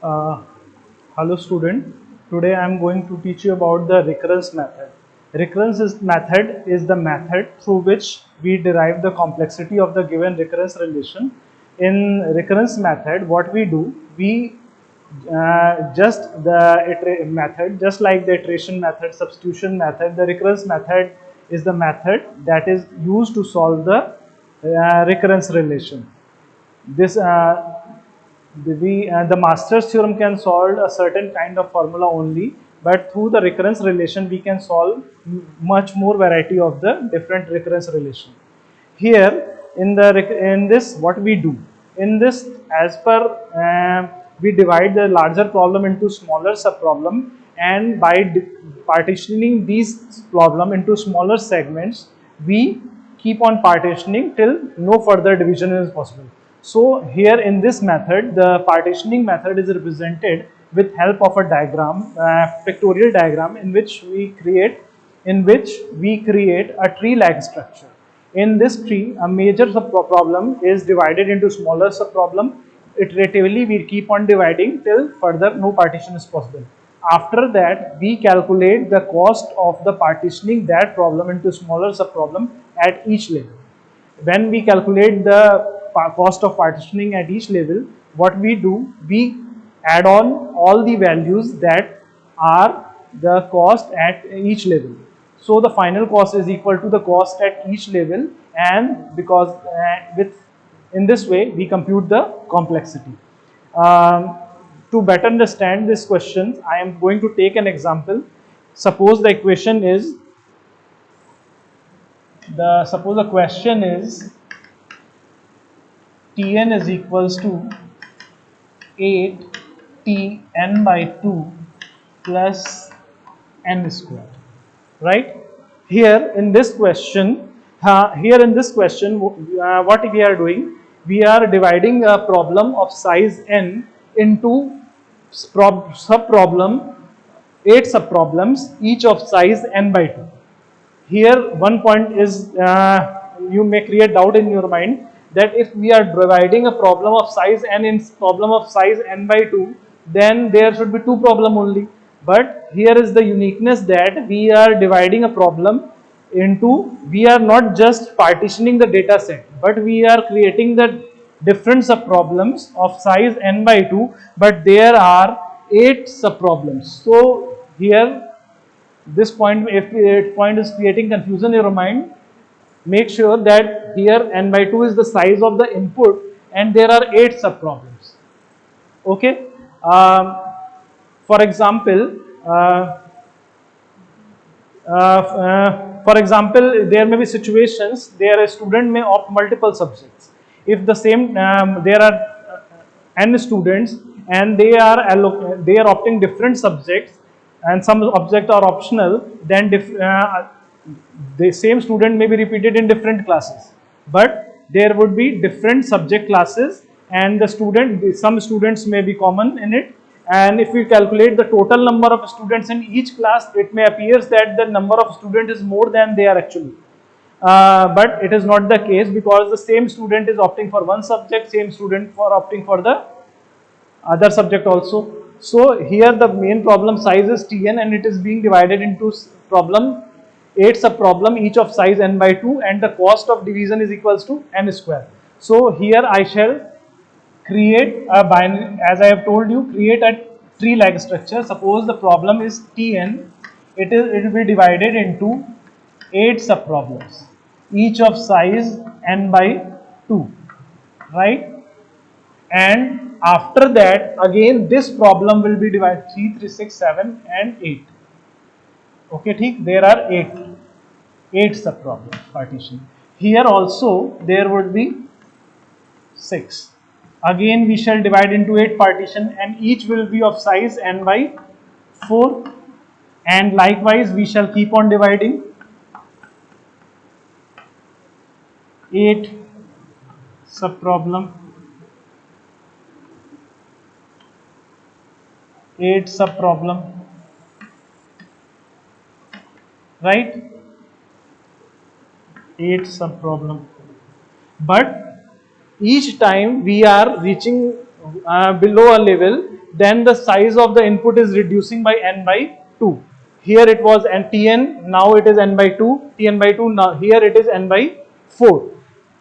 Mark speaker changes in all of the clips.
Speaker 1: Uh, Hello student. Today I am going to teach you about the recurrence method. Method is the method through which we derive the complexity of the given recurrence relation. In recurrence method, what we do, we method, just like the iteration method, substitution method, the recurrence method is the method that is used to solve the recurrence relation. This the Master's theorem can solve a certain kind of formula only, but through the recurrence relation we can solve much more variety of the different recurrence relation. Here in this, what we do in this, as per we divide the larger problem into smaller sub problem, and by partitioning these problem into smaller segments, we keep on partitioning till no further division is possible. So here in this method, the partitioning method is represented with help of a diagram, pictorial diagram, in which we create a tree-like structure. In this tree, a major sub-problem is divided into smaller sub-problem. Iteratively, we keep on dividing till further no partition is possible. After that, we calculate the cost of the partitioning that problem into smaller sub-problem at each level. When we calculate the cost of partitioning at each level, what we do, we add on all the values that are the cost at each level. So the final cost is equal to the cost at each level, and because in this way we compute the complexity. To better understand this question, I am going to take an example. Suppose the equation is suppose the question is Tn is equals to 8 Tn by 2 plus n square, right? Here in this question, what we are doing, we are dividing a problem of size n into sub-problem, 8 sub-problems, each of size n by 2. Here one point is, you may create doubt in your mind, that if we are dividing a problem of size n in problem of size n by 2, then there should be two problem only. But here is the uniqueness, that we are dividing a problem into, we are not just partitioning the data set, but we are creating the different sub problems of size n by 2, but there are 8 sub problems. So here, this point, if point is creating confusion in your mind, make sure that here n by 2 is the size of the input and there are 8 sub problems. Okay. For example, there may be situations there a student may opt multiple subjects. If the same there are n students and they are opting different subjects, and some subjects are optional, then the same student may be repeated in different classes, but there would be different subject classes, and some students may be common in it. And if we calculate the total number of students in each class, it may appear that the number of students is more than they are actually. But it is not the case, because the same student is opting for one subject, same student for opting for the other subject also. So here the main problem size is Tn, and it is being divided into problem 8 sub problem, each of size n by 2, and the cost of division is equals to n square. So here I shall create a binary, as I have told you, create a tree-like structure. Suppose the problem is Tn, it will be divided into 8 sub problems, each of size n by 2, right? And after that, again this problem will be divided 3, 3, 6, 7 and 8. Okay, ठीक, there are 8 sub problems partition. Here also there would be 6. Again we shall divide into 8 partition, and each will be of size n by 4, and likewise we shall keep on dividing 8 sub problem, 8 sub problem, right? 8 sub problem. But each time we are reaching below a level, then the size of the input is reducing by n by 2. Here it was tn, now it is n by 2, tn by 2, now here it is n by 4.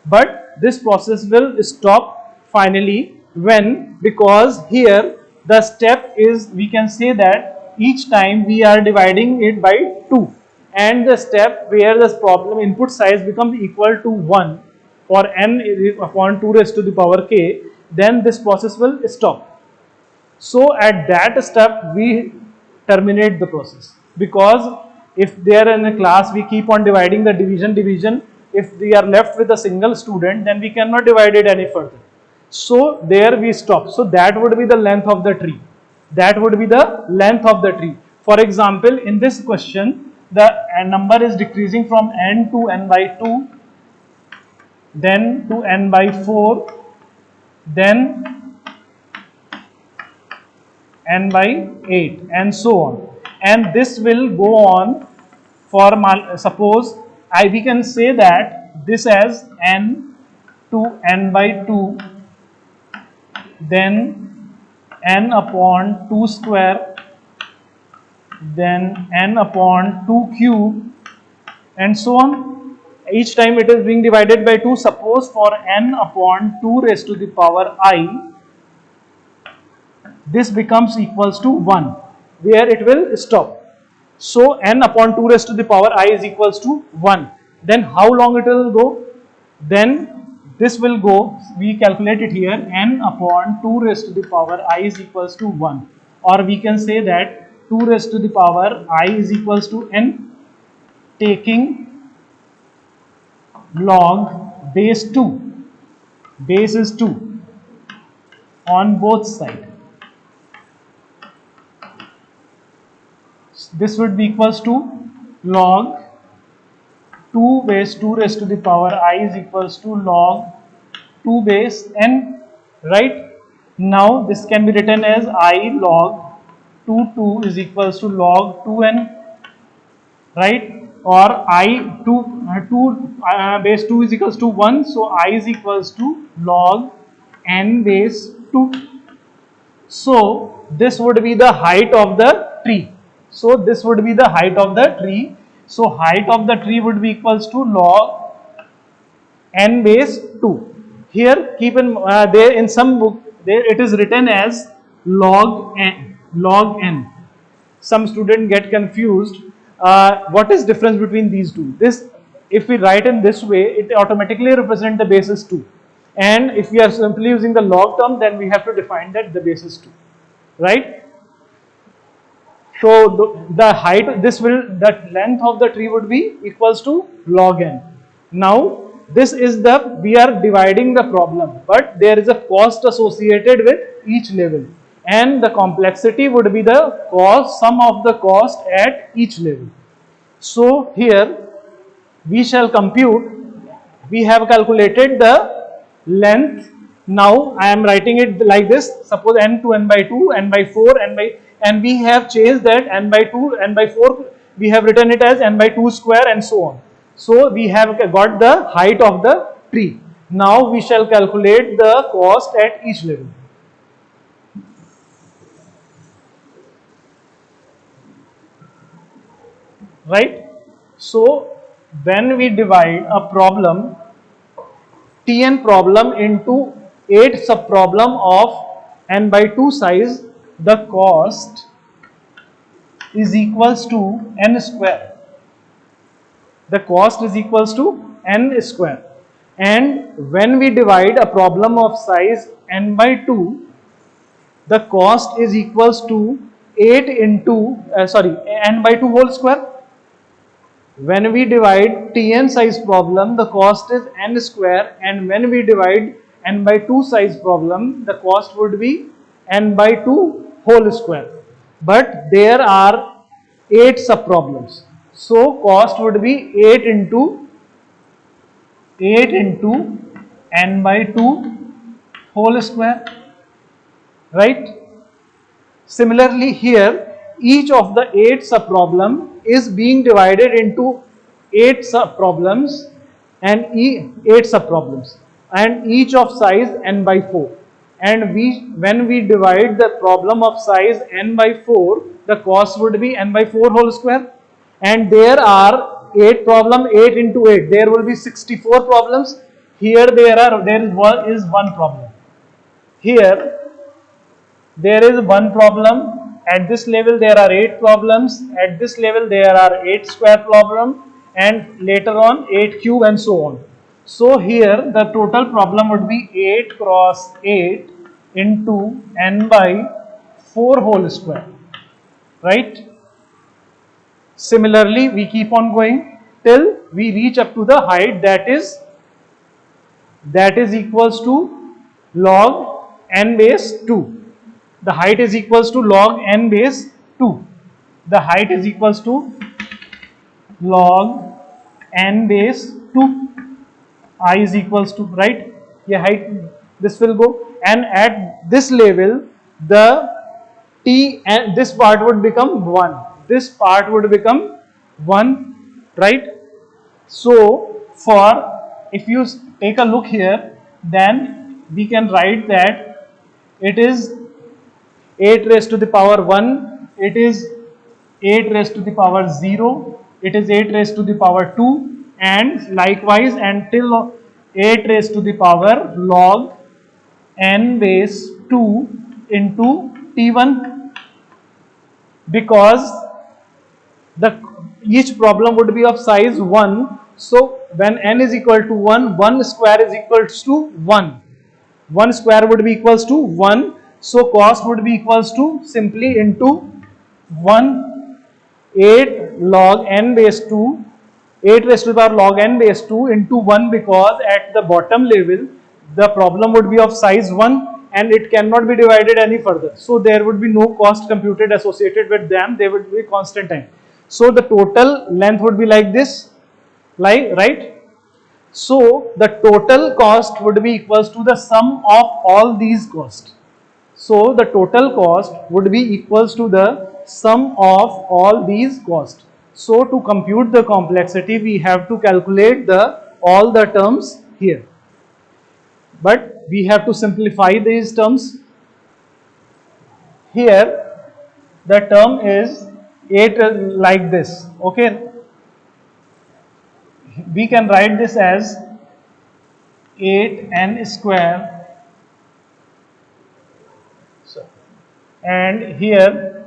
Speaker 1: But this process will stop finally when, because here the step is, we can say that each time we are dividing it by 2, and the step where this problem input size becomes equal to 1 for n upon 2 raised to the power k, then this process will stop. So at that step we terminate the process, because if there in a class we keep on dividing the division, if we are left with a single student, then we cannot divide it any further. So there we stop. So that would be the length of the tree. That would be the length of the tree. For example, in this question, the number is decreasing from n to n by 2, then to n by 4, then n by 8, and so on. And this will go on for, suppose we can say that this as n to n by 2, then n upon 2 square, then n upon 2 cube, and so on. Each time it is being divided by 2. Suppose for n upon 2 raised to the power I, this becomes equals to 1, where it will stop. So n upon 2 raised to the power I is equals to 1. Then how long it will go? Then this will go, we calculate it here, n upon 2 raised to the power I is equals to 1. Or we can say that 2 raised to the power I is equals to n, taking log base 2. Base is 2 on both sides. This would be equals to log 2 base 2 raised to the power I is equals to log 2 base n, right? Now this can be written as I log 2 is equals to log 2n, right? Or I 2 base 2 is equals to 1, so I is equals to log n base 2. So this would be the height of the tree. So this would be the height of the tree. So height of the tree would be equals to log n base 2. Here keep in there in some book there it is written as log n. Log n. Some student get confused. What is difference between these two? This, if we write in this way, it automatically represent the base is 2. And if we are simply using the log term, then we have to define that the base is 2, right? So the height, that length of the tree would be equals to log n. Now this is we are dividing the problem, but there is a cost associated with each level, and the complexity would be the cost, sum of the cost at each level. So here we shall compute, we have calculated the length. Now I am writing it like this, suppose n to n by 2, n by 4, and we have changed that n by 2, n by 4, we have written it as n by 2 square and so on. So we have got the height of the tree. Now we shall calculate the cost at each level. Right? So when we divide a problem, Tn problem, into 8 subproblem of n by 2 size, the cost is equals to n square. The cost is equals to n square. And when we divide a problem of size n by 2, the cost is equals to 8 into n by 2 whole square. When we divide Tn size problem, the cost is n square, and when we divide n by 2 size problem, the cost would be n by 2 whole square. But there are 8 subproblems, so cost would be 8 into n by 2 whole square, right? Similarly here, each of the 8 subproblem is being divided into 8 subproblems and 8 subproblems, and each of size n by 4, and when we divide the problem of size n by 4, the cost would be n by 4 whole square, and there are 8 problem, 8 into 8, there will be 64 problems. Here there is one problem. Here there is one problem. At this level there are 8 problems, at this level there are 8 square problem, and later on 8 cube and so on. So here the total problem would be 8 cross 8 into n by 4 whole square, right? Similarly we keep on going till we reach up to the height that is equals to log n base 2. The height is equals to log n base 2. The height is equals to log n base 2. I is equals to, right? Yeah, height, this will go, and at this level the t and this part would become 1. This part would become 1, right? So for, if you take a look here, then we can write that it is 8 raised to the power 1, it is 8 raised to the power 0, it is 8 raised to the power 2, and likewise until 8 raised to the power log n base 2 into t1, because each problem would be of size 1. So when n is equal to 1, 1 square is equals to 1. 1 square would be equals to 1. So cost would be equals to simply into 1, 8 log n base 2, 8 raised to the power log n base 2 into 1, because at the bottom level the problem would be of size 1 and it cannot be divided any further. So there would be no cost computed associated with them, they would be constant time. So the total length would be like this, like, right? So the total cost would be equals to the sum of all these costs. So the total cost would be equals to the sum of all these costs. So to compute the complexity, we have to calculate all the terms here. But we have to simplify these terms. Here the term is 8 like this, okay? We can write this as 8n square, and here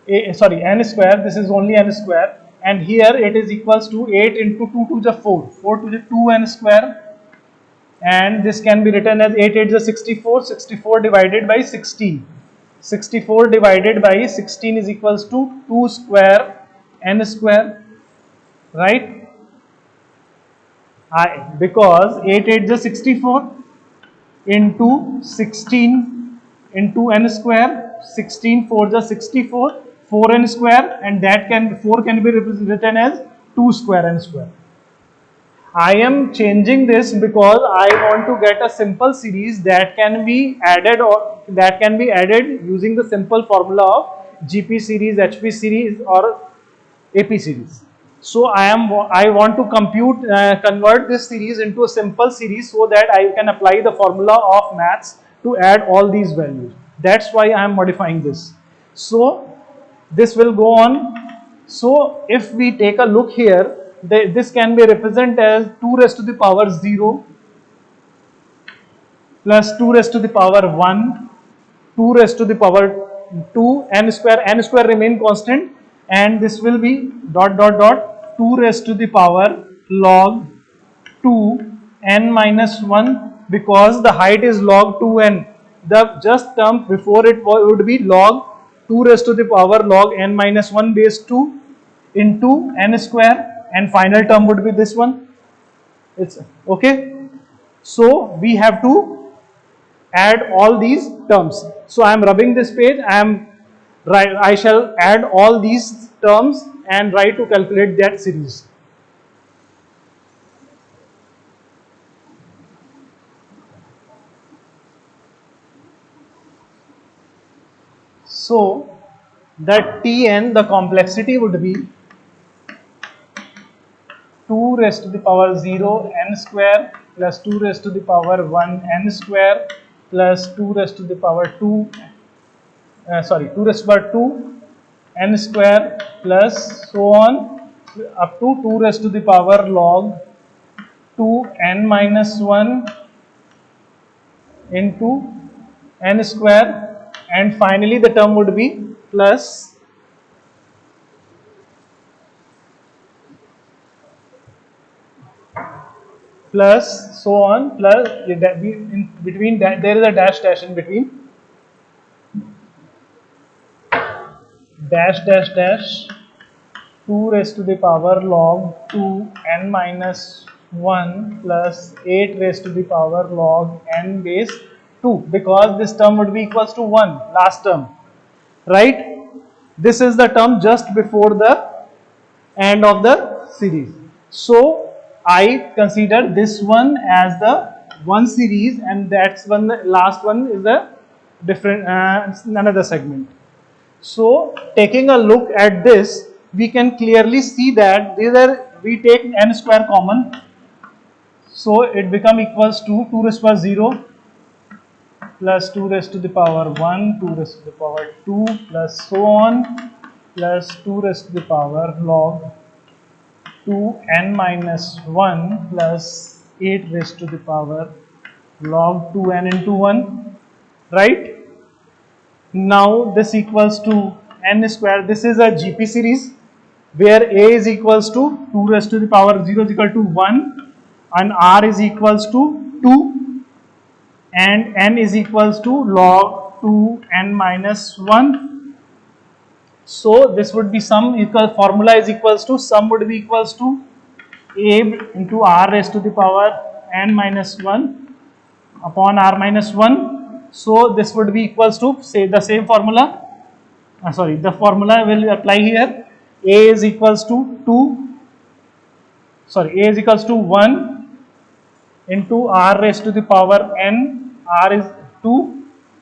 Speaker 1: n square, this is only n square, and here it is equals to 8 into 2 to the 4, 4 to the 2n square, and this can be written as 8 8 is 64, 64 divided by 16, 64 divided by 16 is equals to 2 square n square, right? Because 8 8 is 64 into 16 into n square, 16 4 is 64, 4n square, and that 4 can be written as 2 square n square. I am changing this because I want to get a simple series that can be added, or that can be added using the simple formula of GP series, HP series, or AP series. So I want to convert this series into a simple series so that I can apply the formula of maths to add all these values. That's why I am modifying this. So this will go on. So if we take a look here, this can be represented as 2 raised to the power 0 plus 2 raised to the power 1, 2 raised to the power 2, n square remain constant, and this will be dot dot dot 2 raised to the power log 2 n minus 1, because the height is log 2n. The just term before it would be log 2 raised to the power log n minus 1 base 2 into n square, and final term would be this one. It's okay. So we have to add all these terms. So I am rubbing this page. I shall add all these terms and try to calculate that series. So that Tn, the complexity would be 2 raised to the power 0 n square plus 2 raised to the power 1 n square plus 2 raised to the power 2, 2 raised to the power 2 n square plus so on up to 2 raised to the power log 2 n minus 1 into n square, and finally the term would be plus so on plus in between that there is a dash in between, dash 2 raised to the power log 2 n minus 1 plus 8 raised to the power log n base 2, because this term would be equals to 1, last term, right? This is the term just before the end of the series. So I consider this one as the one series, and that's one, the last one is the different another segment. So taking a look at this, we can clearly see that these are, we take n square common, so it become equals to 2 raised to the power 0 plus 2 raised to the power 1, 2 raised to the power 2 plus so on plus 2 raised to the power log 2 n minus 1 plus 8 raised to the power log 2n into 1, right? Now this equals to n square. This is a GP series where a is equals to 2 raised to the power 0 is equal to 1 and r is equals to 2 and n is equals to log 2 n minus 1. So this would be sum equal, formula is equals to sum would be equals to a into r raised to the power n minus 1 upon r minus 1. So this would be equals to, say, the same formula, the formula will apply here. A is equals to 1 into r raised to the power n, r is 2,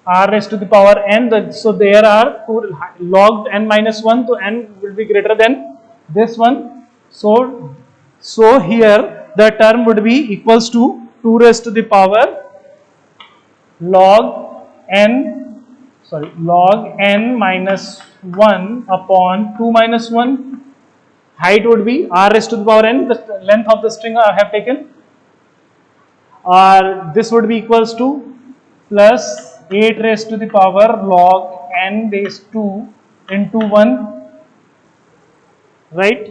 Speaker 1: r raised to the power n, so there are 2 log n minus 1, so n will be greater than this one. So here the term would be equals to 2 raised to the power log n minus 1 upon 2 minus 1. Height would be r raised to the power n, the length of the string I have taken. This would be equals to plus 8 raised to the power log n base 2 into 1, right?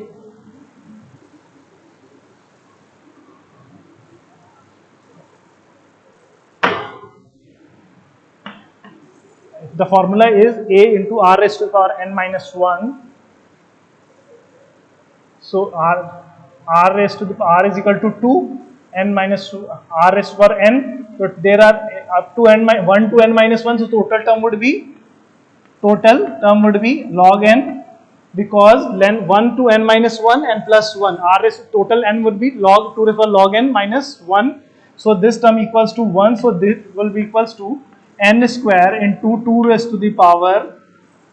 Speaker 1: The formula is a into r raised to the power n minus 1. So r raised to the r is equal to 2, n minus r raised to the power n. So there are up to n 1 to n minus 1. So total term would be log n, because length 1 to n minus 1 and plus 1. R raised to total n would be log 2 raised to the power log n minus 1. So this term equals to 1. So this will be equals to n square into 2 raised to the power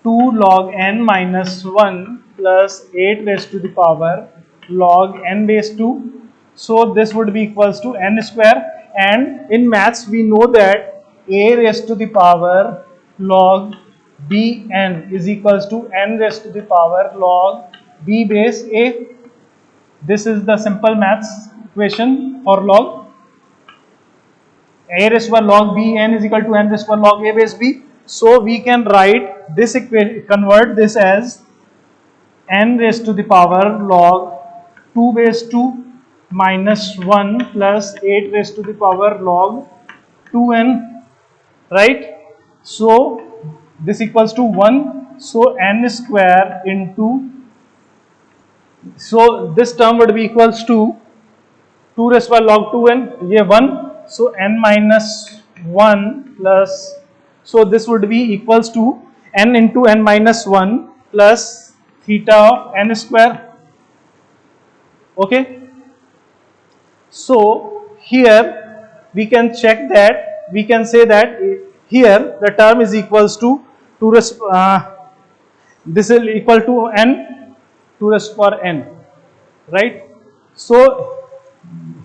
Speaker 1: 2 log n minus 1 plus 8 raised to the power log n base 2. So this would be equals to n square, and in maths we know that a raised to the power log bn is equals to n raised to the power log b base a. This is the simple maths equation for log. A raised to the power log bn is equal to n raised to the power log a base b. So we can write this equation, convert this as n raised to the power log 2 base 2 minus 1 plus 8 raised to the power log 2n, right? So this equals to 1. So n square into, so this term would be equals to 2 raised to the power log 2n, ये 1. So n minus 1 plus, so this would be equals to n into n minus 1 plus theta of n square. Okay. So here we can check that, we can say that here the term is equals to 2 raised this is equal to n 2 raised to the power n, right? So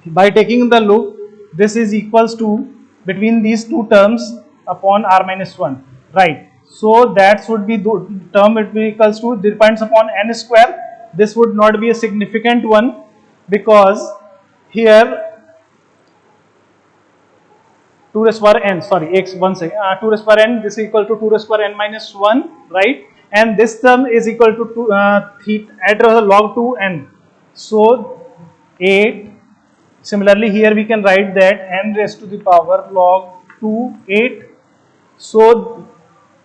Speaker 1: by taking the loop, this is equals to between these two terms upon r minus 1, right? So that would be the term would be equals to depends upon n square. This would not be a significant one because here 2 raised power n, sorry, x, one second, 2 raised power n, this is equal to 2 raised power n minus 1, right? And this term is equal to theta at log 2n. So 8. Similarly, here we can write that n raised to the power log 2 8. So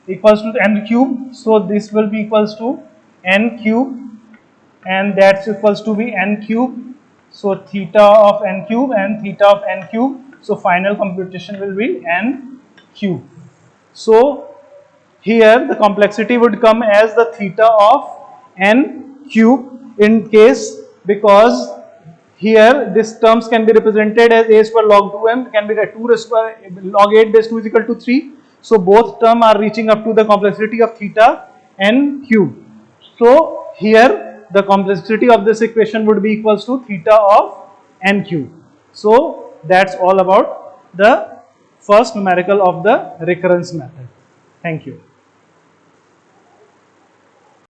Speaker 1: equals to n cube. So this will be equals to n cube, and that's equals to be n cube. So theta of n cube and theta of n cube. So final computation will be n cube. So here the complexity would come as the theta of n cube in case, because here this terms can be represented as a square log 2m, can be 2 raised by log 8 base 2 is equal to 3. So both terms are reaching up to the complexity of theta n cube. So here the complexity of this equation would be equals to theta of n cube. So that's all about the first numerical of the recurrence method. Thank you.